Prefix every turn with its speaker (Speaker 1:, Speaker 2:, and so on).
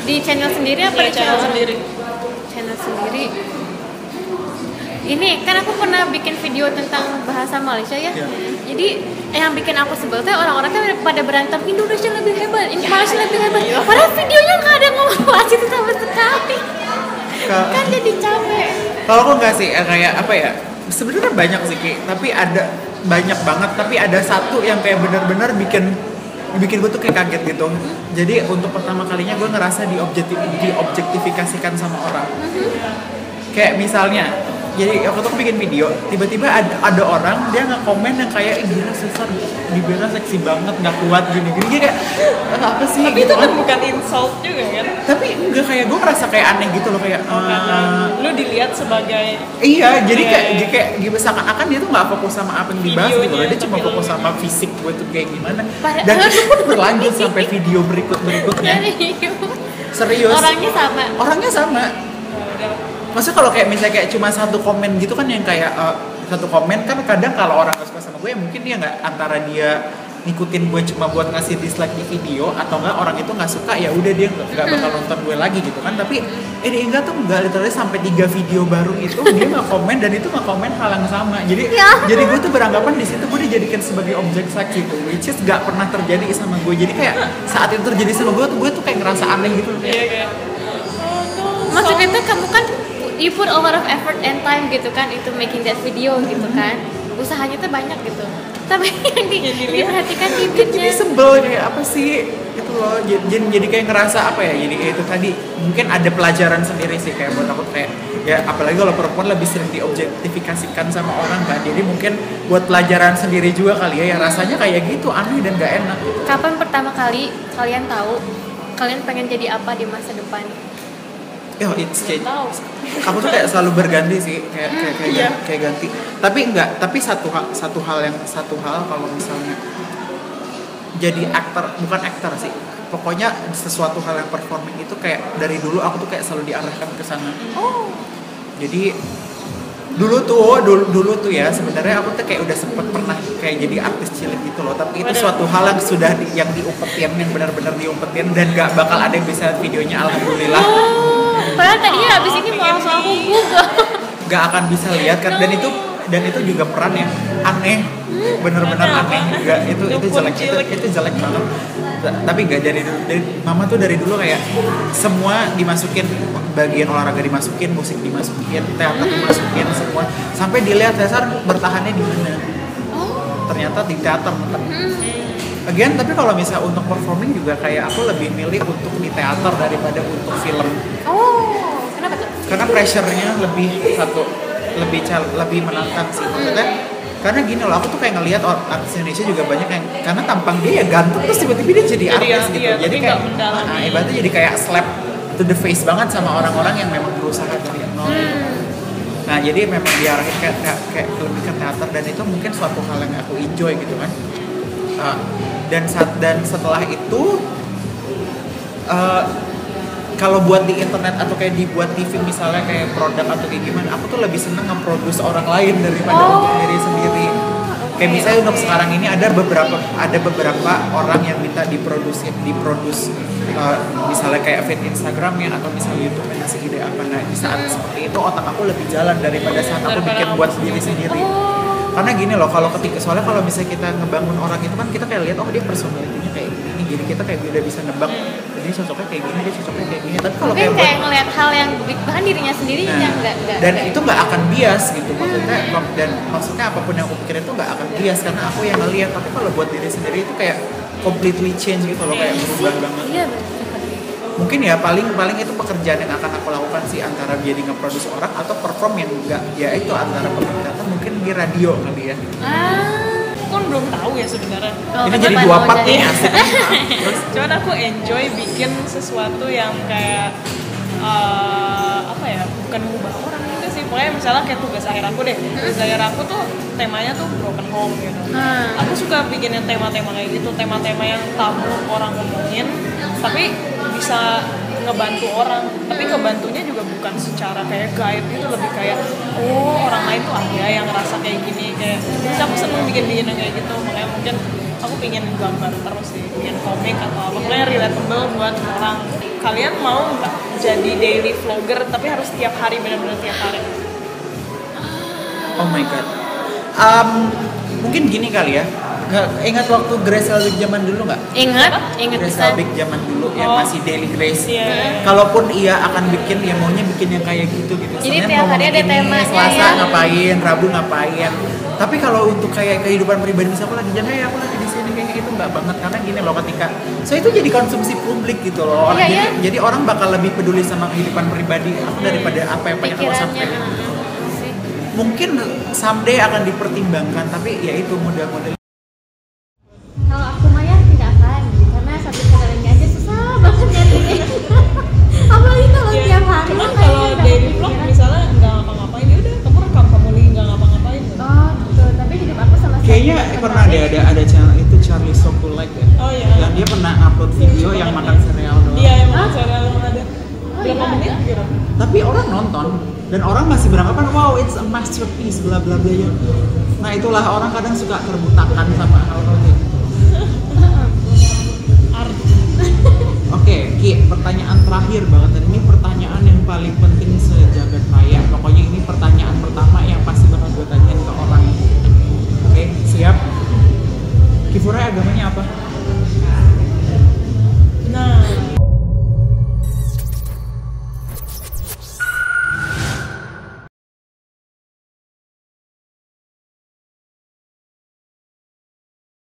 Speaker 1: Di channel sendiri apa
Speaker 2: Iya,
Speaker 1: di channel
Speaker 2: sendiri.
Speaker 1: Channel sendiri. Ini kan aku pernah bikin video tentang bahasa Malaysia ya.
Speaker 3: Iya.
Speaker 1: Jadi yang bikin aku sebel tuh orang-orang kan pada berantem Indonesia lebih hebat, Malaysia lebih hebat. Padahal videonya nggak ada ngomong Malaysia itu sama sekali. Kan jadi capek.
Speaker 3: Kalau aku nggak sih, kayak apa ya? Sebenarnya banyak sih Ki, tapi ada banyak banget. Tapi ada satu yang kayak benar-benar bikin gue tuh kayak kaget gitu. Jadi untuk pertama kalinya gue ngerasa diobjektifikasikan sama orang. Kayak misalnya, jadi aku tuh bikin video, tiba-tiba ada orang dia nge-komen yang kayak gila Cesar dibela seksi banget, nggak kuat gini-gini kayak apa sih?
Speaker 2: Tapi
Speaker 3: gitu
Speaker 2: itu kan bukan insult juga kan?
Speaker 3: Tapi enggak, kayak gue ngerasa kayak aneh gitu loh, kayak
Speaker 2: Karena lu dilihat sebagai
Speaker 3: iya, jadi kayak seakan-akan dia tuh nggak fokus sama apa yang dibahas gitu loh, dia cuma
Speaker 2: videonya,
Speaker 3: fokus sama fisik gue tuh kayak gimana.
Speaker 1: Padahal-
Speaker 3: Dan itu pun berlanjut sampai video berikutnya. Serius. Orangnya sama. Maksudnya kalau kayak misalnya kayak cuma satu komen gitu kan, yang kayak satu komen kan kadang kalau orang gak suka sama gue ya mungkin dia nggak, antara dia ngikutin gue cuma buat ngasih dislike di video, atau enggak orang itu nggak suka ya udah dia nggak bakal nonton gue lagi gitu kan. Tapi ini enggak tuh, enggak, literally sampai 3 video baru itu dia nggak komen, dan itu nggak komen hal yang sama. Jadi gue tuh beranggapan di situ gue dijadikan sebagai objek seks gitu, which is nggak pernah terjadi sama gue. Jadi kayak saat itu terjadi sama gue tuh kayak ngerasa aneh gitu.
Speaker 2: kayak
Speaker 1: Maksudnya tuh kamu kan you put a lot of effort and time gitu kan itu making that video gitu kan, usahanya tuh banyak gitu, tapi yang diperhatikan
Speaker 3: Jadi
Speaker 1: bibitnya.
Speaker 3: sebel kayak apa sih gitu loh. Jadi kayak ngerasa apa ya, jadi kayak itu tadi mungkin ada pelajaran sendiri sih kayak buat aku, kayak ya apalagi kalau perempuan lebih sering diobjektifikasikan sama orang kan, jadi mungkin buat pelajaran sendiri juga kali ya, yang rasanya kayak gitu aneh dan gak enak gitu.
Speaker 1: Kapan pertama kali kalian tahu kalian pengen jadi apa di masa depan?
Speaker 3: It's kayak
Speaker 2: tahu.
Speaker 3: aku tuh kayak selalu berganti sih, kayak ganti. Tapi satu hal kalau misalnya jadi bukan aktor sih. Pokoknya sesuatu hal yang performing itu kayak dari dulu aku tuh kayak selalu diarahkan ke sana.
Speaker 1: Oh,
Speaker 3: Jadi dulu tuh ya sebenarnya aku tuh kayak udah sempet pernah kayak jadi artis cilik gitu loh, tapi itu suatu hal yang sudah yang diumpetin, yang benar-benar diumpetin, dan gak bakal ada yang bisa lihat videonya, alhamdulillah.
Speaker 1: padahal tadinya habis ini mau langsung aku Google.
Speaker 3: Gak akan bisa lihat kan, dan itu juga peran yang aneh, bener-bener aneh juga. Itu jelek banget. Tapi gak dari mama tuh dari dulu kayak semua dimasukin, bagian olahraga dimasukin, musik dimasukin, teater dimasukin, semua sampai dilihat Cesar bertahannya di mana. Ternyata di teater. Again, tapi kalau misalnya untuk performing juga kayak aku lebih milih untuk di teater daripada untuk film.
Speaker 1: Oh, kenapa tuh?
Speaker 3: Karena pressure-nya lebih menantang sih maksudnya. Karena gini loh, aku tuh kayak ngelihat artis Indonesia juga banyak yang karena tampang dia ya ganteng, terus tiba-tiba dia jadi artis gitu. Jadi kayak ibaratnya jadi kayak slap to the face banget sama orang-orang yang memang berusaha dari nol. Nah, jadi memang diarahin kayak lebih ke teater, dan itu mungkin suatu hal yang aku enjoy gitu kan. Dan setelah itu kalau buat di internet atau kayak dibuat TV misalnya kayak produk atau kayak gimana, aku tuh lebih seneng nge-produce orang lain daripada untuk diri sendiri. Kayak misalnya untuk sekarang ini ada beberapa orang yang minta diproduce misalnya kayak feed Instagramnya atau misalnya YouTube-nya ngasih ide apa. Nah, di saat seperti itu otak aku lebih jalan daripada saat aku bikin buat diri sendiri. Karena gini loh, soalnya kalau misalnya kita ngebangun orang itu kan kita kayak lihat dia personality-nya kayak gini, jadi kita kayak udah bisa nebak dia cocoknya kayak gini, dia cocoknya kayak gini. Tapi kalau
Speaker 1: Mungkin
Speaker 3: kayak
Speaker 1: kayak ngelihat hal yang bahkan dirinya sendiri yang enggak.
Speaker 3: dan itu nggak akan bias gitu maksudnya apapun yang aku pikirin itu nggak akan bias karena aku yang ngelihat. Tapi kalau buat diri sendiri itu kayak completely change gitu loh, kayak berubah banget.
Speaker 1: Iya,
Speaker 3: Mungkin ya paling itu pekerjaan yang akan aku lakukan sih, antara jadi nge-produce orang atau perform yang enggak, ya itu antara perform mungkin di radio kali ya.
Speaker 2: Aku kan belum tahu ya sebenarnya.
Speaker 3: Ini jadi 2 part nih asik.
Speaker 2: Terus cuman aku enjoy bikin sesuatu yang kayak apa ya, bukan mengubah orang gitu sih. Pokoknya misalnya kayak tugas akhir aku deh. Tugas akhir aku tuh temanya tuh broken home gitu. Aku suka bikin yang tema-tema kayak gitu, tema-tema yang tabu orang ngomongin, tapi bisa ngebantu orang. Tapi ngebantunya juga bukan secara kayak guide gitu, lebih kayak orang lain tuh ada yang ngerasa kayak gini, kayak terus aku seneng bikin yang kayak gitu. Makanya mungkin aku pengen gambar terus sih, pengen komik atau apa yang relatable buat orang. Kalian mau nggak jadi daily vlogger tapi harus tiap hari, benar-benar tiap hari?
Speaker 3: Oh my god. Mungkin gini kali ya. Ingat waktu Grace Helbig zaman dulu nggak?
Speaker 1: Ingat
Speaker 3: Grace
Speaker 1: bisa.
Speaker 3: Helbig zaman dulu yang masih daily Grace.
Speaker 2: Yeah.
Speaker 3: Kalaupun ia akan bikin, ya maunya bikin yang kayak gitu.
Speaker 1: Jadi
Speaker 3: Senin
Speaker 1: tiap hari ada
Speaker 3: ini,
Speaker 1: temanya
Speaker 3: Selasa
Speaker 1: ya.
Speaker 3: ngapain, Rabu ngapain. Tapi kalau untuk kayak kehidupan pribadi, misalnya aku lagi jalan, aku lagi di sini kayak gitu, nggak banget. Karena gini loh, ketika itu jadi konsumsi publik gitu loh. Jadi orang bakal lebih peduli sama kehidupan pribadi aku daripada apa yang pengen aku sampaikan. Mungkin someday akan dipertimbangkan, tapi ya itu model-model.
Speaker 1: Kalau aku mah ya tidak akan, karena satu caranya aja susah banget nyari. Apalagi kalau tiap hari.
Speaker 2: Cuman kalau daily vlog misalnya nggak ngapa-ngapain, ya udah kamu rekam, kamu lagi nggak ngapa-ngapain.
Speaker 1: Oh gitu, tapi hidup aku sama sekali.
Speaker 3: Kayaknya pernah ada channel itu Charlie Sokulek ya.
Speaker 2: Oh iya.
Speaker 3: Yang dia pernah upload video yang makan sereal doang.
Speaker 2: Iya, yang makan sereal ada. Berapa menit gitu?
Speaker 3: Tapi orang nonton dan orang masih beranggapan wow it's a masterpiece bla bla bla ya. Nah itulah orang kadang suka terbutakan sama hal-hal kayak gitu. Oke, Ki, pertanyaan terakhir banget, dan ini pertanyaan yang paling penting